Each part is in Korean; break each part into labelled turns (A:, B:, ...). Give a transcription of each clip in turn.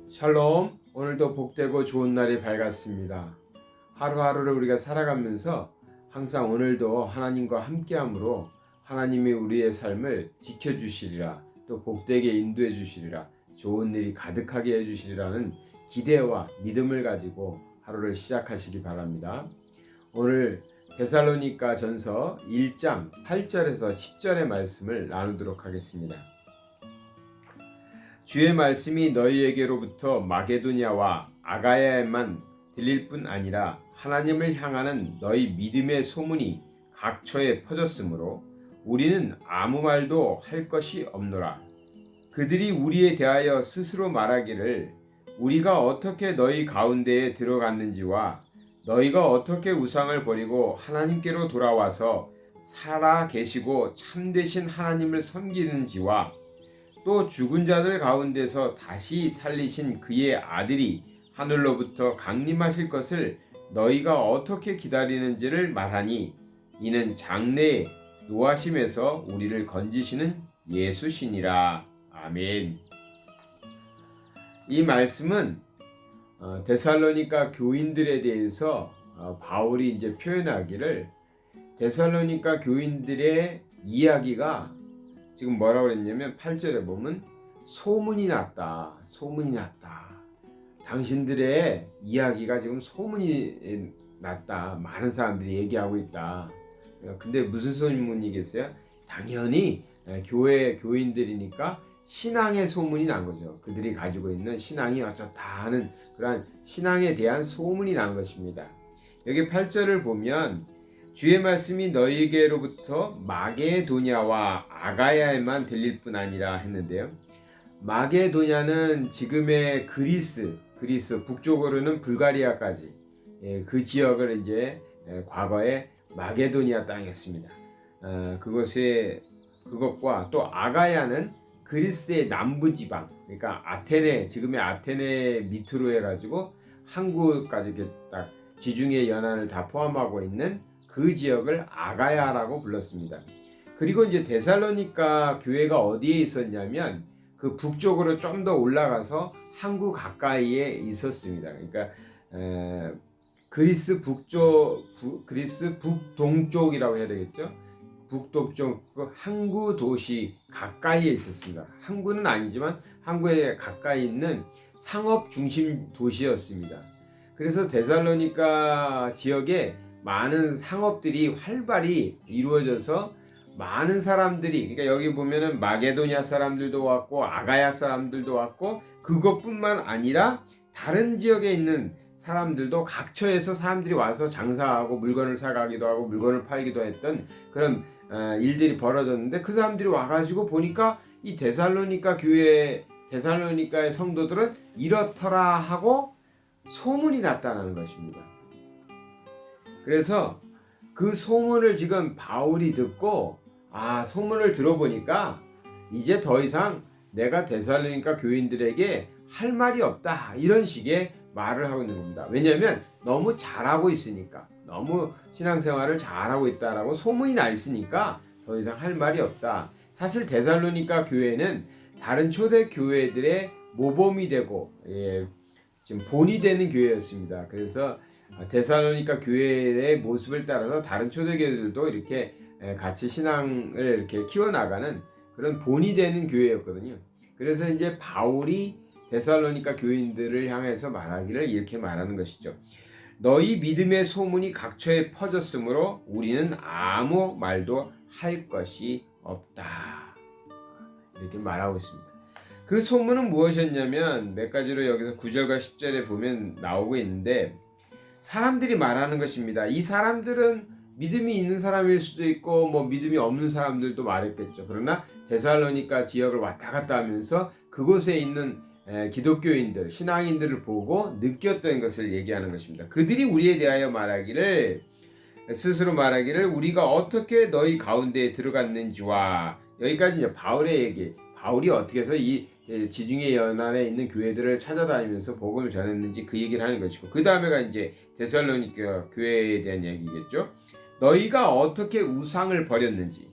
A: 샬롬. 오늘도 복되고 좋은 날이 밝았습니다. 하루하루를 우리가 살아가면서 항상 오늘도 하나님과 함께함으로 하나님이 우리의 삶을 지켜주시리라, 또 복되게 인도해 주시리라, 좋은 일이 가득하게 해주시리라는 기대와 믿음을 가지고 하루를 시작하시기 바랍니다. 오늘 데살로니가 전서 1장 8절에서 10절의 말씀을 나누도록 하겠습니다. 주의 말씀이 너희에게로부터 마게도냐와 아가야에만 들릴 뿐 아니라 하나님을 향하는 너희 믿음의 소문이 각처에 퍼졌으므로 우리는 아무 말도 할 것이 없노라. 그들이 우리에 대하여 스스로 말하기를 우리가 어떻게 너희 가운데에 들어갔는지와 너희가 어떻게 우상을 버리고 하나님께로 돌아와서 살아 계시고 참되신 하나님을 섬기는지와 또 죽은 자들 가운데서 다시 살리신 그의 아들이 하늘로부터 강림하실 것을 너희가 어떻게 기다리는지를 말하니 이는 장래에 노하심에서 우리를 건지시는 예수시니라. 아멘. 이 말씀은 데살로니가 교인들에 대해서 바울이 이제 표현하기를 데살로니가 교인들의 이야기가 지금 뭐라고 그랬냐면 8절에 보면 소문이 났다. 소문이 났다. 당신들의 이야기가 지금 소문이 났다. 많은 사람들이 얘기하고 있다. 근데 무슨 소문이겠어요? 당연히 교회 교인들이니까 신앙의 소문이 난 거죠. 그들이 가지고 있는 신앙이 어쩌다 하는 그런 신앙에 대한 소문이 난 것입니다. 여기 8절을 보면 주의 말씀이 너희에게로부터 마게도냐와 아가야에만 들릴 뿐 아니라 했는데요. 마게도냐는 지금의 그리스 북쪽으로는 불가리아까지 그 지역을 이제 과거에 마게도니아 땅이었습니다. 그것과 또 아가야는 그리스의 남부 지방, 그러니까 아테네, 지금의 아테네 밑으로 해가지고 한국까지 이렇게 딱 지중해 연안을 다 포함하고 있는 그 지역을 아가야라고 불렀습니다. 그리고 이제 데살로니가 교회가 어디에 있었냐면 그 북쪽으로 좀 더 올라가서 항구 가까이에 있었습니다. 그러니까 그리스 북동쪽이라고 해야 되겠죠. 북동쪽 그 항구 도시 가까이에 있었습니다. 항구는 아니지만 항구에 가까이 있는 상업 중심 도시였습니다. 그래서 데살로니가 지역에 많은 상업들이 활발히 이루어져서 많은 사람들이, 그러니까 여기 보면은 마게도냐 사람들도 왔고 아가야 사람들도 왔고 그것뿐만 아니라 다른 지역에 있는 사람들도 각처에서 사람들이 와서 장사하고 물건을 사가기도 하고 물건을 팔기도 했던 그런 일들이 벌어졌는데 그 사람들이 와가지고 보니까 이 데살로니가 교회, 데살로니가의 성도들은 이렇더라 하고 소문이 났다는 것입니다. 그래서 그 소문을 지금 바울이 듣고 소문을 들어보니까 이제 더 이상 내가 데살로니가 교인들에게 할 말이 없다 이런 식의 말을 하고 있는 겁니다. 왜냐하면 너무 잘하고 있으니까, 너무 신앙생활을 잘하고 있다라고 소문이 나 있으니까 더 이상 할 말이 없다. 사실 데살로니가 교회는 다른 초대 교회들의 모범이 되고 지금 본이 되는 교회였습니다. 그래서 데살로니가 교회의 모습을 따라서 다른 초대교회들도 이렇게 같이 신앙을 이렇게 키워나가는 그런 본이 되는 교회였거든요. 그래서 이제 바울이 데살로니가 교인들을 향해서 말하기를 이렇게 말하는 것이죠. 너희 믿음의 소문이 각처에 퍼졌으므로 우리는 아무 말도 할 것이 없다. 이렇게 말하고 있습니다. 그 소문은 무엇이었냐면 몇 가지로 여기서 9절과 10절에 보면 나오고 있는데 사람들이 말하는 것입니다. 이 사람들은 믿음이 있는 사람일 수도 있고 믿음이 없는 사람들도 말했겠죠. 그러나 데살로니가 지역을 왔다 갔다 하면서 그곳에 있는 기독교인들, 신앙인들을 보고 느꼈던 것을 얘기하는 것입니다. 그들이 우리에 대하여 스스로 말하기를 우리가 어떻게 너희 가운데에 들어갔는지와, 여기까지 이제 바울의 얘기, 바울이 어떻게 해서 이 지중해 연안에 있는 교회들을 찾아다니면서 복음을 전했는지 그 얘기를 하는 것이고, 그 다음에가 이제 데살로니가 교회에 대한 얘기겠죠. 너희가 어떻게 우상을 버렸는지,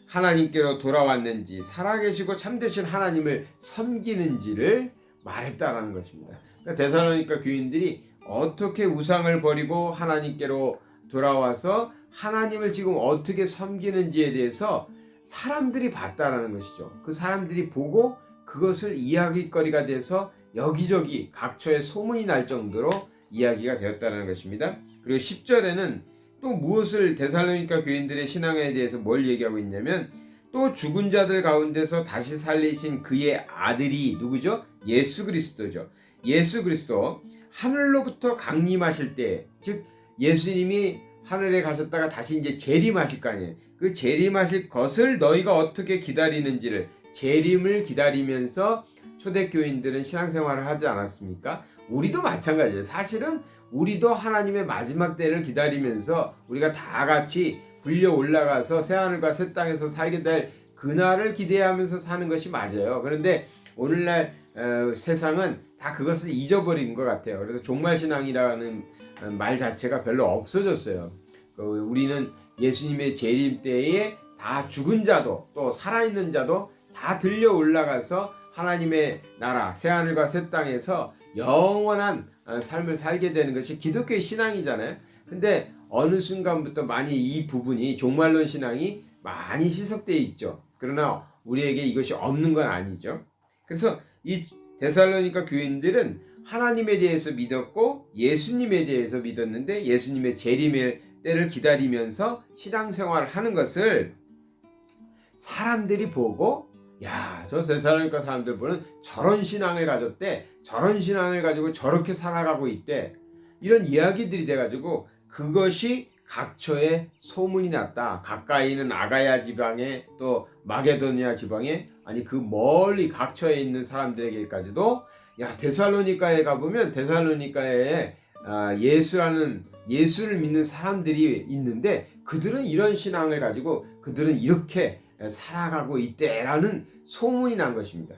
A: 하나님께로 돌아왔는지, 살아계시고 참되신 하나님을 섬기는지를 말했다라는 것입니다. 그러니까 데살로니가 교인들이 어떻게 우상을 버리고 하나님께로 돌아와서 하나님을 지금 어떻게 섬기는지에 대해서 사람들이 봤다라는 것이죠. 그 사람들이 보고 그것을 이야기거리가 돼서 여기저기 각처에 소문이 날 정도로 이야기가 되었다는 것입니다. 그리고 10절에는 또 무엇을 데살로니가 교인들의 신앙에 대해서 뭘 얘기하고 있냐면 또 죽은 자들 가운데서 다시 살리신 그의 아들이 누구죠? 예수 그리스도죠. 예수 그리스도 하늘로부터 강림하실 때, 즉 예수님이 하늘에 가셨다가 다시 이제 재림하실 거 아니에요. 그 재림하실 것을 너희가 어떻게 기다리는지를, 재림을 기다리면서 초대교인들은 신앙생활을 하지 않았습니까? 우리도 마찬가지예요. 사실은 우리도 하나님의 마지막 때를 기다리면서 우리가 다 같이 불려 올라가서 새하늘과 새 땅에서 살게 될 그날을 기대하면서 사는 것이 맞아요. 그런데 오늘날 세상은 다 그것을 잊어버린 것 같아요. 그래서 종말신앙이라는 말 자체가 별로 없어졌어요. 우리는 예수님의 재림 때에 다 죽은 자도 또 살아있는 자도 다 들려 올라가서 하나님의 나라 새하늘과 새 땅에서 영원한 삶을 살게 되는 것이 기독교의 신앙이잖아요. 근데 어느 순간부터 많이 이 부분이 종말론 신앙이 많이 희석되어 있죠. 그러나 우리에게 이것이 없는 건 아니죠. 그래서 이 데살로니가 교인들은 하나님에 대해서 믿었고 예수님에 대해서 믿었는데 예수님의 재림의 때를 기다리면서 신앙생활을 하는 것을 사람들이 보고 야, 저 데살로니가 사람들 보는 저런 신앙을 가졌대, 저런 신앙을 가지고 저렇게 살아가고 있대, 이런 이야기들이 돼가지고 그것이 각처에 소문이 났다. 가까이 있는 아가야 지방에 또 마게도니아 지방에 아니 그 멀리 각처에 있는 사람들에게까지도 야 데살로니가에 가보면 데살로니가에 예수를 믿는 사람들이 있는데 그들은 이런 신앙을 가지고 그들은 이렇게 살아가고 있대라는 소문이 난 것입니다.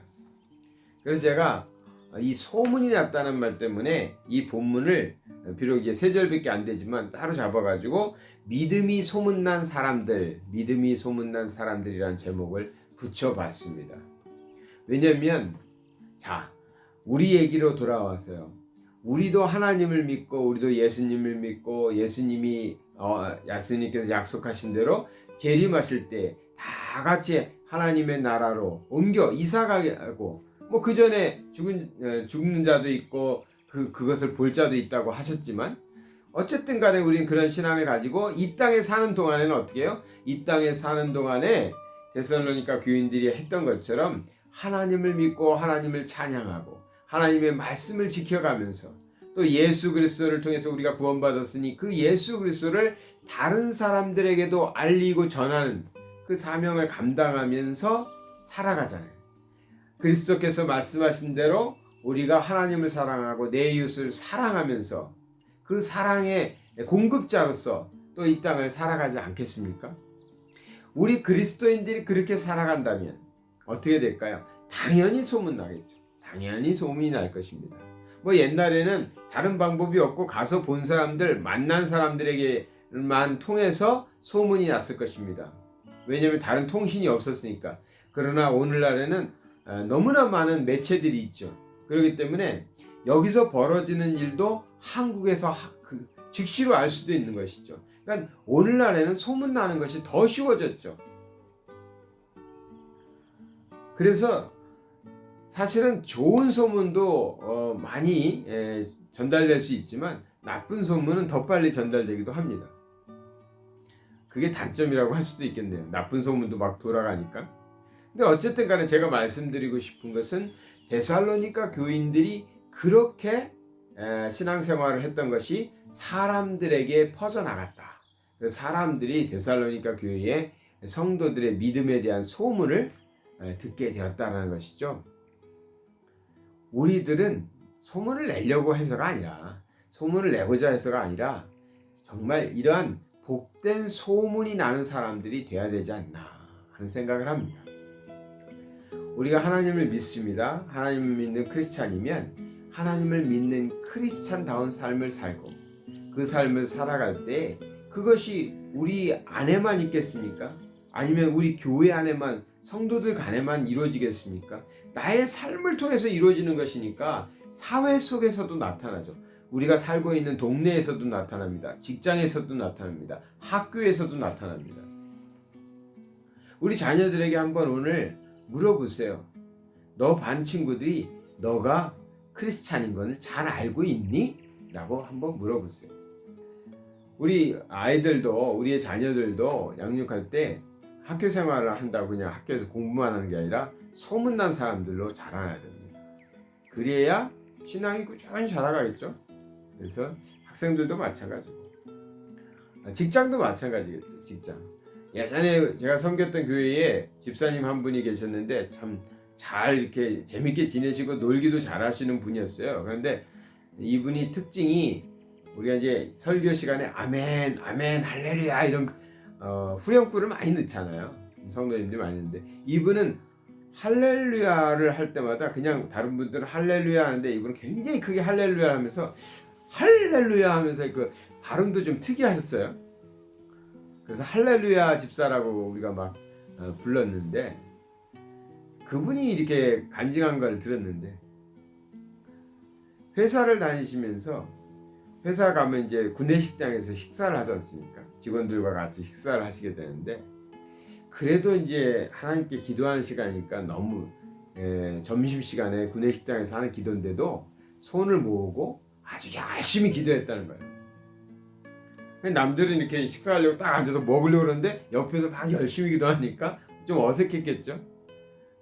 A: 그래서 제가 이 소문이 났다는 말 때문에 이 본문을 비록 이제 3절밖에 안 되지만 따로 잡아가지고 믿음이 소문난 사람들이라는 제목을 붙여봤습니다. 왜냐면 자 우리 얘기로 돌아와서요. 우리도 하나님을 믿고 우리도 예수님을 믿고 예수님께서 약속하신 대로 재림하실 때 다 같이 하나님의 나라로 옮겨 이사가고 뭐 그 전에 죽는 자도 있고 그것을 볼 자도 있다고 하셨지만 어쨌든 간에 우리는 그런 신앙을 가지고 이 땅에 사는 동안에는 어떻게 해요? 이 땅에 사는 동안에 데살로니가 교인들이 했던 것처럼 하나님을 믿고 하나님을 찬양하고 하나님의 말씀을 지켜가면서 또 예수 그리스도를 통해서 우리가 구원받았으니 그 예수 그리스도를 다른 사람들에게도 알리고 전하는 그 사명을 감당하면서 살아가잖아요. 그리스도께서 말씀하신 대로 우리가 하나님을 사랑하고 내 이웃을 사랑하면서 그 사랑의 공급자로서 또 이 땅을 살아가지 않겠습니까? 우리 그리스도인들이 그렇게 살아간다면 어떻게 될까요? 당연히 소문나겠죠. 당연히 소문이 날 것입니다. 뭐 옛날에는 다른 방법이 없고 가서 본 사람들, 만난 사람들에게만 통해서 소문이 났을 것입니다. 왜냐하면 다른 통신이 없었으니까. 그러나 오늘날에는 너무나 많은 매체들이 있죠. 그렇기 때문에 여기서 벌어지는 일도 한국에서 즉시로 알 수도 있는 것이죠. 그러니까 오늘날에는 소문나는 것이 더 쉬워졌죠. 그래서 사실은 좋은 소문도 많이 전달될 수 있지만 나쁜 소문은 더 빨리 전달되기도 합니다. 그게 단점이라고 할 수도 있겠네요. 나쁜 소문도 막 돌아가니까. 근데 어쨌든 간에 제가 말씀드리고 싶은 것은 데살로니가 교인들이 그렇게 신앙생활을 했던 것이 사람들에게 퍼져나갔다. 사람들이 데살로니가 교회의 성도들의 믿음에 대한 소문을 듣게 되었다는 것이죠. 우리들은 소문을 내려고 해서가 아니라 소문을 내고자 해서가 아니라 정말 이러한 복된 소문이 나는 사람들이 되어야 되지 않나 하는 생각을 합니다. 우리가 하나님을 믿습니다. 하나님을 믿는 크리스찬이면 하나님을 믿는 크리스찬다운 삶을 살고 그 삶을 살아갈 때 그것이 우리 안에만 있겠습니까? 아니면 우리 교회 안에만 성도들 간에만 이루어지겠습니까? 나의 삶을 통해서 이루어지는 것이니까 사회 속에서도 나타나죠. 우리가 살고 있는 동네에서도 나타납니다. 직장에서도 나타납니다. 학교에서도 나타납니다. 우리 자녀들에게 한번 오늘 물어보세요. 너 반 친구들이 너가 크리스찬인 걸 잘 알고 있니? 라고 한번 물어보세요. 우리 아이들도, 우리의 자녀들도 양육할 때 학교 생활을 한다고 그냥 학교에서 공부만 하는 게 아니라 소문난 사람들로 자라나야 됩니다. 그래야 신앙이 꾸준히 자라가겠죠. 그래서 학생들도 마찬가지고, 직장도 마찬가지겠죠. 직장. 예전에 제가 섬겼던 교회에 집사님 한 분이 계셨는데 참 잘 이렇게 재밌게 지내시고 놀기도 잘하시는 분이었어요. 그런데 이분이 특징이, 우리가 이제 설교 시간에 아멘, 아멘, 할렐루야 이런 후렴구를 많이 넣잖아요. 성도님들이 많이 넣는데, 이분은 할렐루야를 할 때마다 그냥 다른 분들은 할렐루야 하는데 이분은 굉장히 크게 할렐루야 하면서 할렐루야 하면서 그 발음도 좀 특이하셨어요. 그래서 할렐루야 집사라고 우리가 막 불렀는데, 그분이 이렇게 간증한 걸 들었는데, 회사를 다니시면서 회사 가면 이제 구내식당에서 식사를 하지 않습니까? 직원들과 같이 식사를 하시게 되는데, 그래도 이제 하나님께 기도하는 시간이니까 너무 점심시간에 구내식당에서 하는 기도인데도 손을 모으고 아주 열심히 기도했다는 거예요. 남들은 이렇게 식사하려고 딱 앉아서 먹으려고 그러는데 옆에서 막 열심히 기도하니까 좀 어색했겠죠.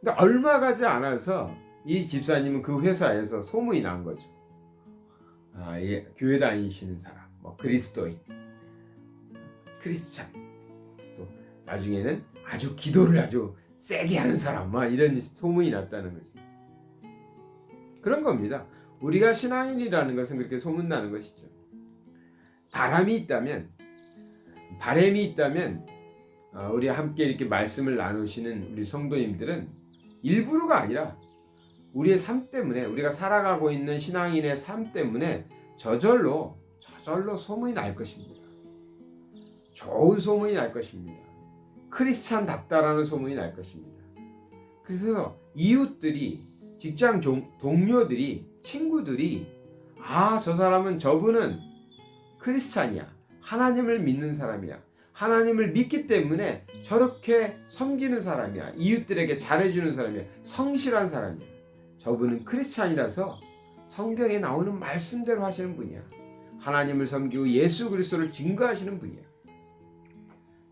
A: 근데 얼마 가지 않아서 이 집사님은 그 회사에서 소문이 난 거죠. 교회 다니시는 사람, 뭐 그리스도인, 크리스찬, 또 나중에는 아주 기도를 아주 세게 하는 사람, 막 이런 소문이 났다는 거죠. 그런 겁니다. 우리가 신앙인이라는 것은 그렇게 소문나는 것이죠. 바람이 있다면, 우리 함께 이렇게 말씀을 나누시는 우리 성도님들은 일부러가 아니라 우리의 삶 때문에, 우리가 살아가고 있는 신앙인의 삶 때문에 저절로 소문이 날 것입니다. 좋은 소문이 날 것입니다. 크리스찬답다라는 소문이 날 것입니다. 그래서 이웃들이, 직장 동료들이, 친구들이, 저 사람은, 저분은 크리스찬이야, 하나님을 믿는 사람이야, 하나님을 믿기 때문에 저렇게 섬기는 사람이야, 이웃들에게 잘해주는 사람이야, 성실한 사람이야, 저분은 크리스찬이라서 성경에 나오는 말씀대로 하시는 분이야, 하나님을 섬기고 예수 그리스도를 증거하시는 분이야.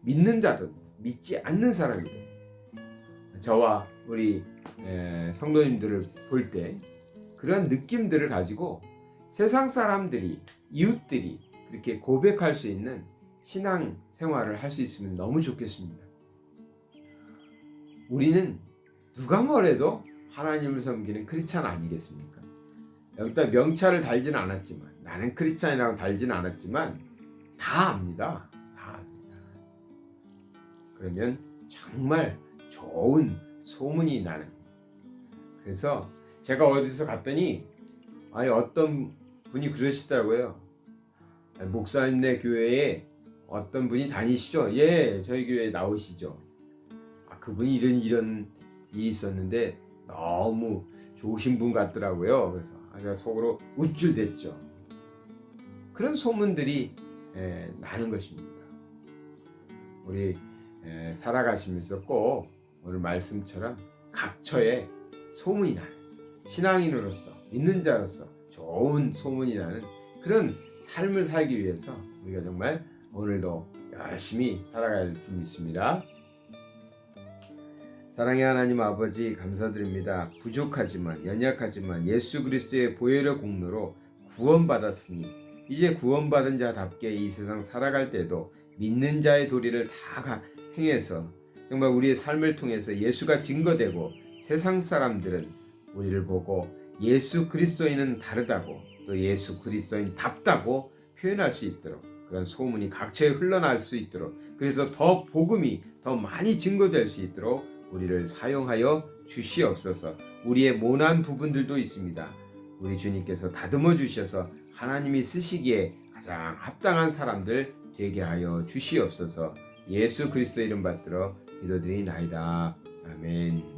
A: 믿는 자든 믿지 않는 사람이든 저와 우리 성도님들을 볼 때 그런 느낌들을 가지고 세상 사람들이, 이웃들이 그렇게 고백할 수 있는 신앙 생활을 할 수 있으면 너무 좋겠습니다. 우리는 누가 뭐래도 하나님을 섬기는 크리스찬 아니겠습니까? 여기다 명찰을 달지는 않았지만, 나는 크리스찬이라고 달지는 않았지만 다 압니다. 다 압니다. 그러면 정말 좋은 소문이 나는. 그래서 제가 어디서 갔더니 어떤 분이 그러시더라고요. 목사님네 교회에 어떤 분이 다니시죠? 예, 저희 교회에 나오시죠. 그분이 이런 일이 있었는데 너무 좋으신 분 같더라고요. 그래서 제가 속으로 우쭐댔죠. 그런 소문들이 나는 것입니다. 우리 살아가시면서 꼭 오늘 말씀처럼 각처에 소문이 나는, 신앙인으로서, 믿는 자로서 좋은 소문이 나는 그런 삶을 살기 위해서 우리가 정말 오늘도 열심히 살아갈 줄 믿습니다. 사랑의 하나님 아버지, 감사드립니다. 부족하지만, 연약하지만 예수 그리스도의 보혈의 공로로 구원받았으니 이제 구원받은 자답게 이 세상 살아갈 때도 믿는 자의 도리를 다 행해서 정말 우리의 삶을 통해서 예수가 증거되고 세상 사람들은 우리를 보고 예수 그리스도인은 다르다고, 또 예수 그리스도인답다고 표현할 수 있도록, 그런 소문이 각처에 흘러날 수 있도록, 그래서 더 복음이 더 많이 증거될 수 있도록 우리를 사용하여 주시옵소서. 우리의 모난 부분들도 있습니다. 우리 주님께서 다듬어 주셔서 하나님이 쓰시기에 가장 합당한 사람들 되게 하여 주시옵소서. 예수 그리스도 이름 받들어 기도드리나이다. 아멘.